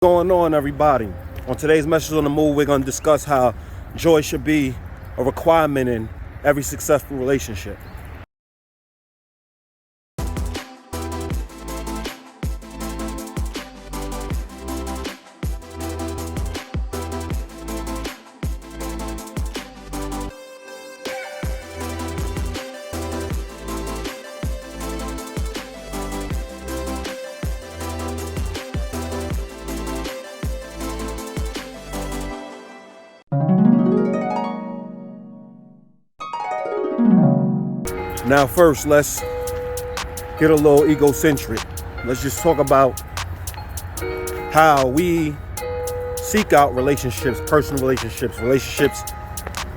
Going on, everybody? On today's Message on the Move, we're going to discuss how joy should be a requirement in every successful relationship. Now first, let's get a little egocentric. Let's just talk about how we seek out relationships, personal relationships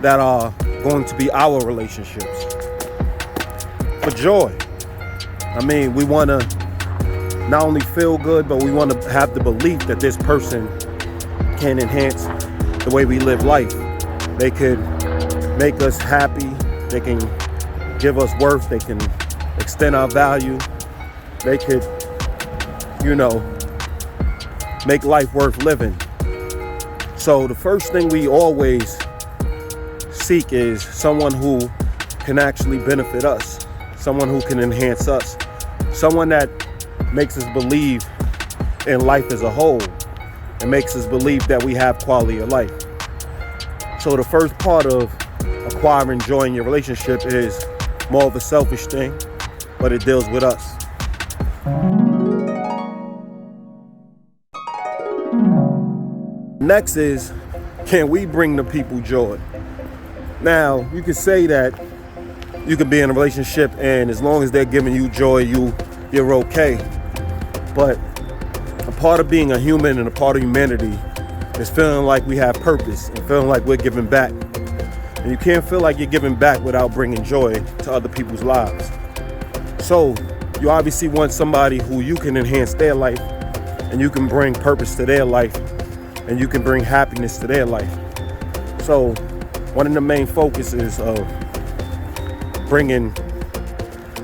that are going to be our relationships. For joy. I mean, we want to not only feel good, but we want to have the belief that this person can enhance the way we live life. They could make us happy. They can give us worth. They can extend our value. They could, make life worth living. So the first thing we always seek is someone who can actually benefit us, someone who can enhance us, someone that makes us believe in life as a whole and makes us believe that we have quality of life. So the first part of acquiring joy in your relationship is more of a selfish thing, but it deals with us. Next is, can we bring the people joy? Now, you can say that you can be in a relationship and as long as they're giving you joy, you're okay. But a part of being a human and a part of humanity is feeling like we have purpose and feeling like we're giving back. And you can't feel like you're giving back without bringing joy to other people's lives. So you obviously want somebody who you can enhance their life and you can bring purpose to their life and you can bring happiness to their life. So one of the main focuses of bringing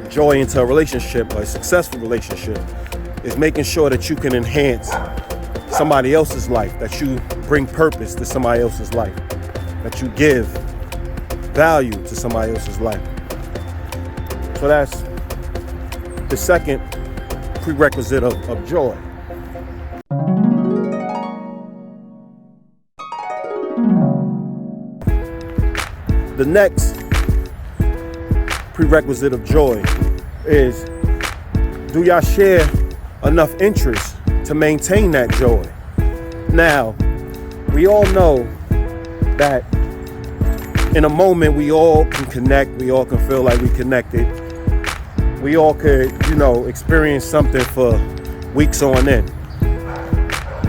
joy into a relationship, a successful relationship, is making sure that you can enhance somebody else's life, that you bring purpose to somebody else's life, that you give value to somebody else's life. So that's the second prerequisite of joy. The next prerequisite of joy is, do y'all share enough interest to maintain that joy? Now, we all know that in a moment, we all can connect. We all can feel like we connected. We all could, experience something for weeks on end.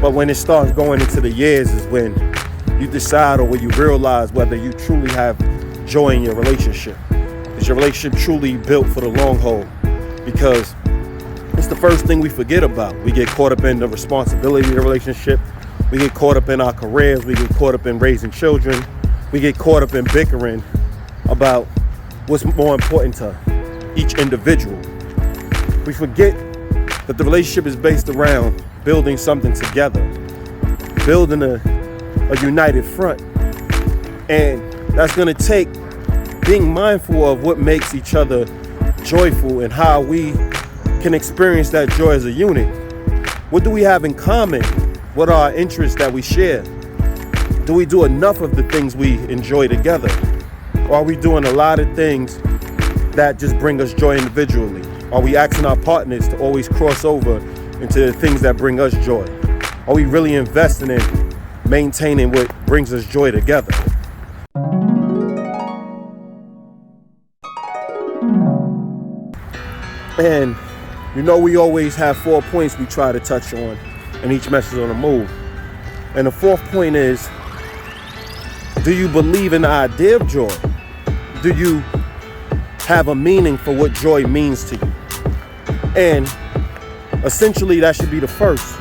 But when it starts going into the years is when you decide or when you realize whether you truly have joy in your relationship. Is your relationship truly built for the long haul? Because it's the first thing we forget about. We get caught up in the responsibility of the relationship. We get caught up in our careers. We get caught up in raising children. We get caught up in bickering about what's more important to each individual. We forget that the relationship is based around building something together, building a united front. And that's going to take being mindful of what makes each other joyful and how we can experience that joy as a unit. What do we have in common? What are our interests that we share? Do we do enough of the things we enjoy together? Or are we doing a lot of things that just bring us joy individually? Are we asking our partners to always cross over into the things that bring us joy? Are we really investing in maintaining what brings us joy together? And we always have 4 points we try to touch on in each Message on the Move. And the fourth point is, do you believe in the idea of joy? Do you have a meaning for what joy means to you? And essentially, that should be the first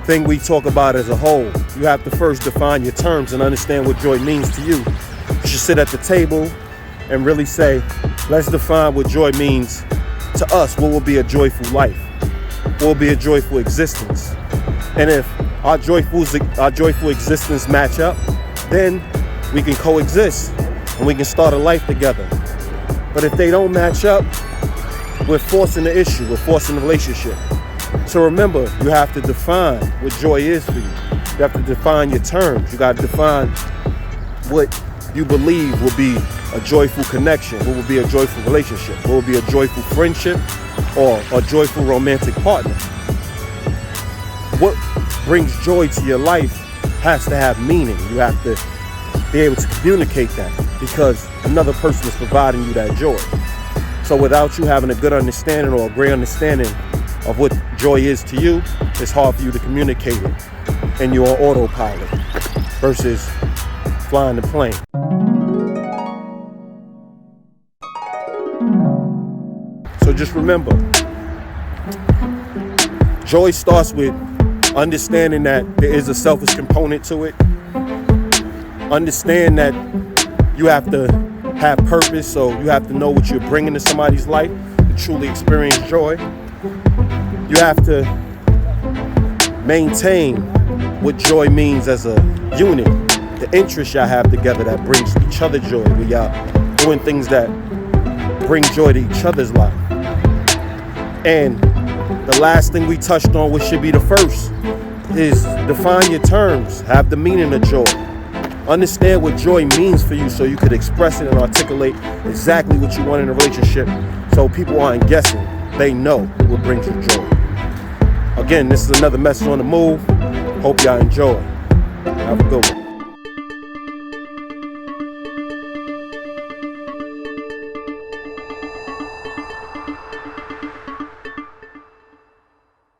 thing we talk about as a whole. You have to first define your terms and understand what joy means to you. You should sit at the table and really say, let's define what joy means to us. What will be a joyful life? What will be a joyful existence? And if our joyful existence match up, then we can coexist and we can start a life together. But if they don't match up, we're forcing the issue, we're forcing the relationship. So remember, you have to define what joy is for you. You have to define your terms. You got to define what you believe will be a joyful connection, what will be a joyful relationship, what will be a joyful friendship or a joyful romantic partner. What brings joy to your life has to have meaning. You have to be able to communicate that because another person is providing you that joy. So without you having a good understanding or a great understanding of what joy is to you, it's hard for you to communicate it, and you're on autopilot versus flying the plane. So just remember, joy starts with understanding that there is a selfish component to it. Understand that you have to have purpose, so you have to know what you're bringing to somebody's life to truly experience joy. You have to maintain what joy means as a unit, the interest y'all have together that brings each other joy, where y'all doing things that bring joy to each other's life. And the last thing we touched on, which should be the first, is define your terms, have the meaning of joy. Understand what joy means for you so you could express it and articulate exactly what you want in a relationship so people aren't guessing. They know what brings you joy. Again, this is another message on the move. Hope y'all enjoy. Have a good one.